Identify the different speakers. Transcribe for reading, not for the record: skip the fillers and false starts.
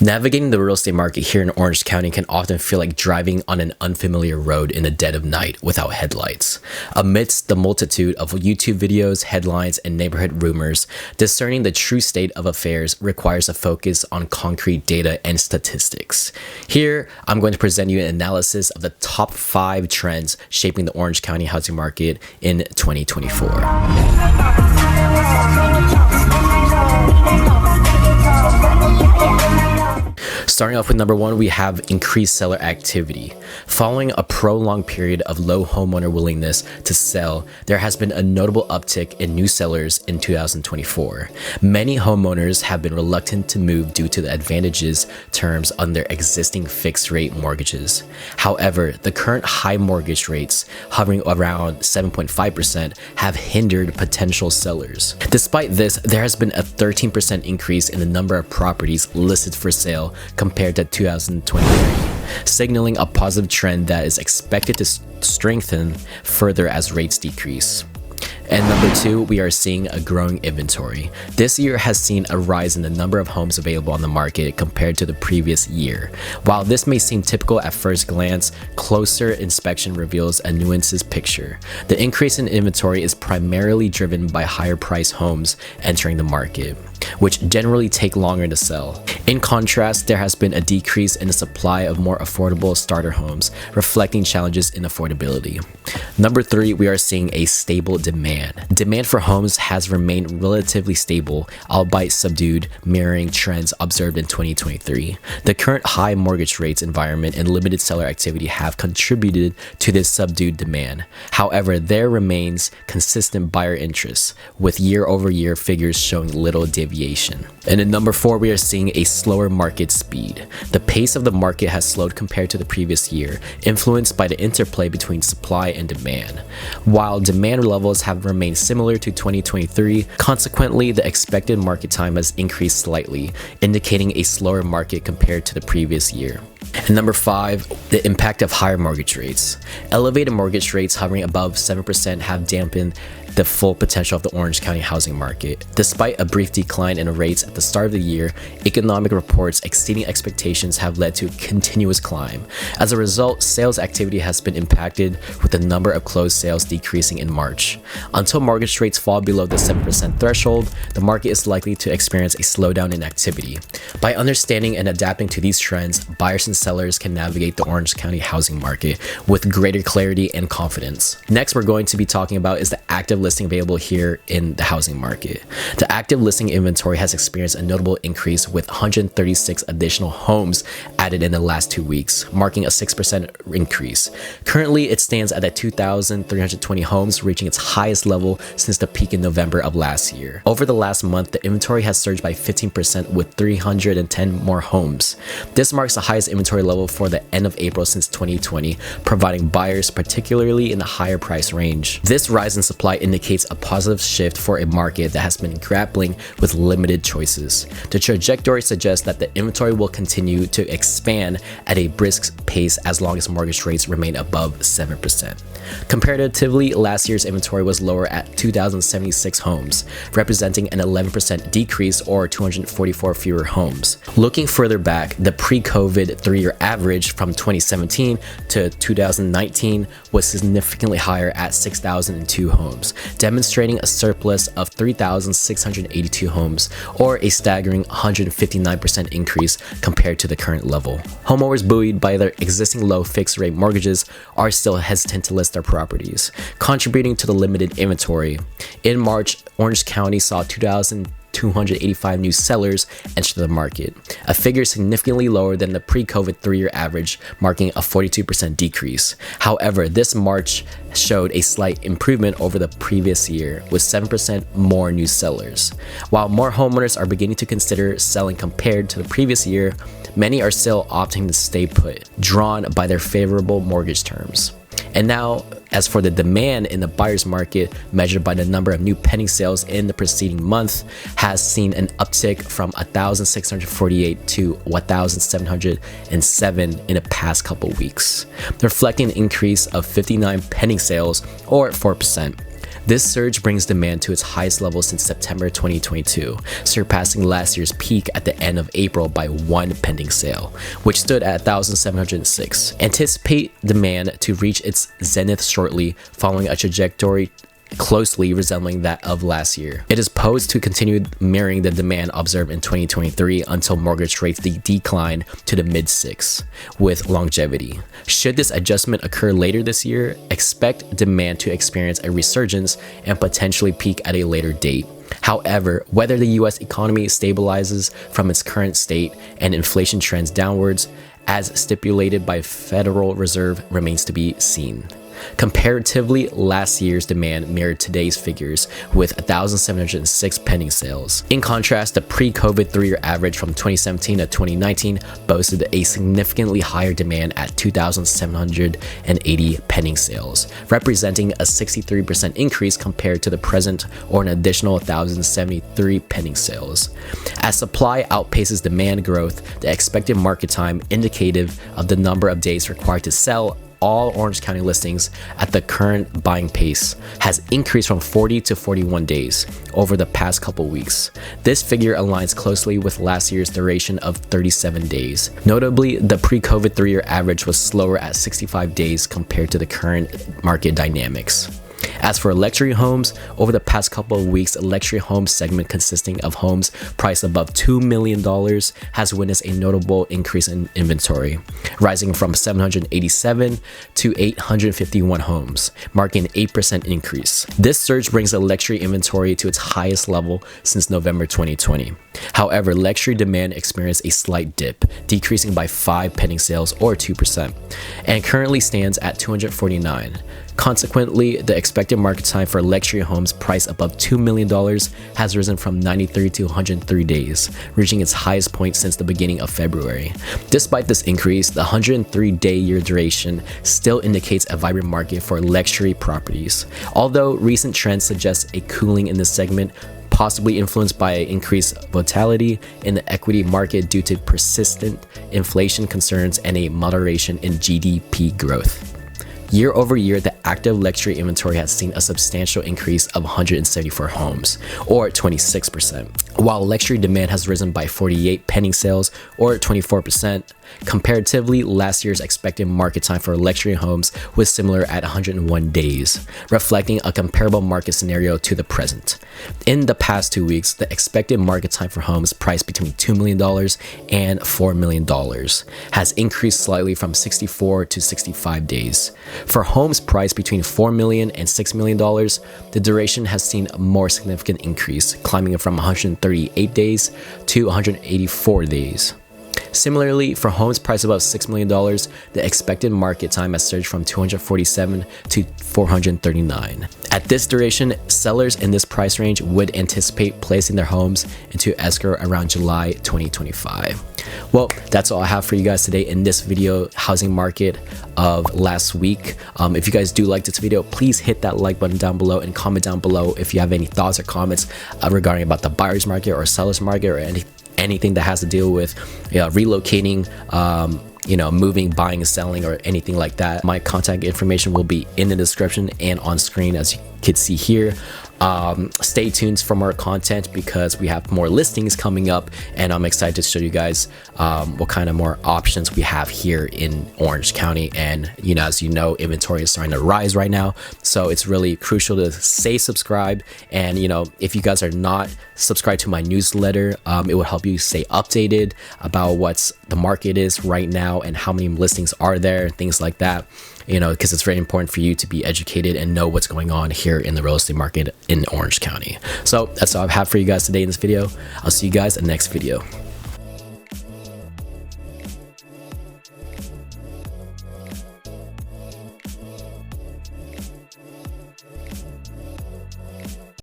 Speaker 1: Navigating the real estate market here in Orange County can often feel like driving on an unfamiliar road in the dead of night without headlights. Amidst the multitude of YouTube videos, headlines, and neighborhood rumors, discerning the true state of affairs requires a focus on concrete data and statistics. Here, I'm going to present you an analysis of the top 5 trends shaping the Orange County housing market in 2024. Starting off with number 1, we have increased seller activity. Following a prolonged period of low homeowner willingness to sell, there has been a notable uptick in new sellers in 2024. Many homeowners have been reluctant to move due to the advantageous terms on their existing fixed-rate mortgages. However, the current high mortgage rates, hovering around 7.5%, have hindered potential sellers. Despite this, there has been a 13% increase in the number of properties listed for sale compared to 2023, signaling a positive trend that is expected to strengthen further as rates decrease. And number 2, we are seeing a growing inventory. This year has seen a rise in the number of homes available on the market compared to the previous year. While this may seem typical at first glance, closer inspection reveals a nuanced picture. The increase in inventory is primarily driven by higher priced homes entering the market, which generally take longer to sell. In contrast, there has been a decrease in the supply of more affordable starter homes, reflecting challenges in affordability. Number 3, we are seeing a stable demand. Demand for homes has remained relatively stable, albeit subdued, mirroring trends observed in 2023. The current high mortgage rates environment and limited seller activity have contributed to this subdued demand. However, there remains consistent buyer interest, with year-over-year figures showing little deviation. And in number 4, we are seeing a slower market speed. The pace of the market has slowed compared to the previous year, influenced by the interplay between supply and demand. While demand levels have remained similar to 2023, consequently, the expected market time has increased slightly, indicating a slower market compared to the previous year. And number 5, the impact of higher mortgage rates. Elevated mortgage rates hovering above 7% have dampened the full potential of the Orange County housing market. Despite a brief decline in rates at the start of the year, economic reports exceeding expectations have led to a continuous climb. As a result, sales activity has been impacted, with the number of closed sales decreasing in March. Until mortgage rates fall below the 7% threshold, the market is likely to experience a slowdown in activity. By understanding and adapting to these trends, buyers and sellers can navigate the Orange County housing market with greater clarity and confidence. Next, we're going to be talking about is the active listing available here in the housing market. The active listing inventory has experienced a notable increase, with 136 additional homes added in the last 2 weeks, marking a 6% increase. Currently, it stands at 2,320 homes, reaching its highest level since the peak in November of last year. Over the last month, the inventory has surged by 15%, with 310 more homes. This marks the highest inventory level for the end of April since 2020, providing buyers particularly in the higher price range. This rise in supply indicates a positive shift for a market that has been grappling with limited choices. The trajectory suggests that the inventory will continue to expand at a brisk pace as long as mortgage rates remain above 7%. Comparatively, last year's inventory was lower at 2,076 homes, representing an 11% decrease or 244 fewer homes. Looking further back, the pre-COVID 3-year average from 2017 to 2019 was significantly higher at 6,002 homes, demonstrating a surplus of 3,682 homes, or a staggering 159% increase compared to the current level. Homeowners buoyed by their existing low fixed-rate mortgages are still hesitant to list their properties, contributing to the limited inventory. In March, Orange County saw 2,285 new sellers enter the market, a figure significantly lower than the pre-COVID 3-year average, marking a 42% decrease. However, this March showed a slight improvement over the previous year, with 7% more new sellers. While more homeowners are beginning to consider selling compared to the previous year, many are still opting to stay put, drawn by their favorable mortgage terms. And now, as for the demand in the buyer's market, measured by the number of new pending sales in the preceding month, has seen an uptick from 1,648 to 1,707 in the past couple weeks, reflecting an increase of 59 pending sales, or 4%. This surge brings demand to its highest level since September 2022, surpassing last year's peak at the end of April by one pending sale, which stood at 1,706. Anticipate demand to reach its zenith shortly, following a trajectory closely resembling that of last year. It is posed to continue mirroring the demand observed in 2023 until mortgage rates decline to the mid-6 with longevity. Should this adjustment occur later this year, expect demand to experience a resurgence and potentially peak at a later date. However, whether the US economy stabilizes from its current state and inflation trends downwards, as stipulated by Federal Reserve, remains to be seen. Comparatively, last year's demand mirrored today's figures with 1,706 pending sales. In contrast, the pre-COVID 3-year average from 2017 to 2019 boasted a significantly higher demand at 2,780 pending sales, representing a 63% increase compared to the present, or an additional 1,073 pending sales. As supply outpaces demand growth, the expected market time, indicative of the number of days required to sell all Orange County listings at the current buying pace, has increased from 40 to 41 days over the past couple weeks. This figure aligns closely with last year's duration of 37 days. Notably, the pre-COVID 3-year average was slower at 65 days compared to the current market dynamics. As for luxury homes, over the past couple of weeks, a luxury home segment consisting of homes priced above $2 million has witnessed a notable increase in inventory, rising from 787 to 851 homes, marking an 8% increase. This surge brings the luxury inventory to its highest level since November 2020. However, luxury demand experienced a slight dip, decreasing by 5 pending sales or 2%, and currently stands at 249. Consequently, the expected market time for luxury homes priced above $2 million has risen from 93 to 103 days, reaching its highest point since the beginning of February. Despite this increase, the 103-day year duration still indicates a vibrant market for luxury properties. Although recent trends suggest a cooling in this segment, possibly influenced by increased volatility in the equity market due to persistent inflation concerns and a moderation in GDP growth. Year over year, the active luxury inventory has seen a substantial increase of 174 homes, or 26%, while luxury demand has risen by 48 pending sales, or 24%. Comparatively, last year's expected market time for luxury homes was similar at 101 days, reflecting a comparable market scenario to the present. In the past 2 weeks, the expected market time for homes priced between $2 million and $4 million has increased slightly from 64 to 65 days. For homes priced between $4 million and $6 million, the duration has seen a more significant increase, climbing from 138 days to 184 days. Similarly, for homes priced above $6 million, the expected market time has surged from 247 to 439. At this duration, sellers in this price range would anticipate placing their homes into escrow around July 2025. Well, that's all I have for you guys today in this video, housing market of last week. If you guys do like this video, please hit that like button down below and comment down below if you have any thoughts or comments regarding about the buyer's market or seller's market or anything that has to deal with relocating, moving, buying, selling, or anything like that. My contact information will be in the description and on screen, as you can see here. Stay tuned for more content because we have more listings coming up, and I'm excited to show you guys what kind of more options we have here in Orange County. And as you know, inventory is starting to rise right now, so it's really crucial to stay subscribed. And if you guys are not subscribed to my newsletter, it will help you stay updated about what's the market is right now and how many listings are there, things like that. Because it's very important for you to be educated and know what's going on here in the real estate market in Orange County. So that's all I have for you guys today in this video. I'll see you guys in the next video.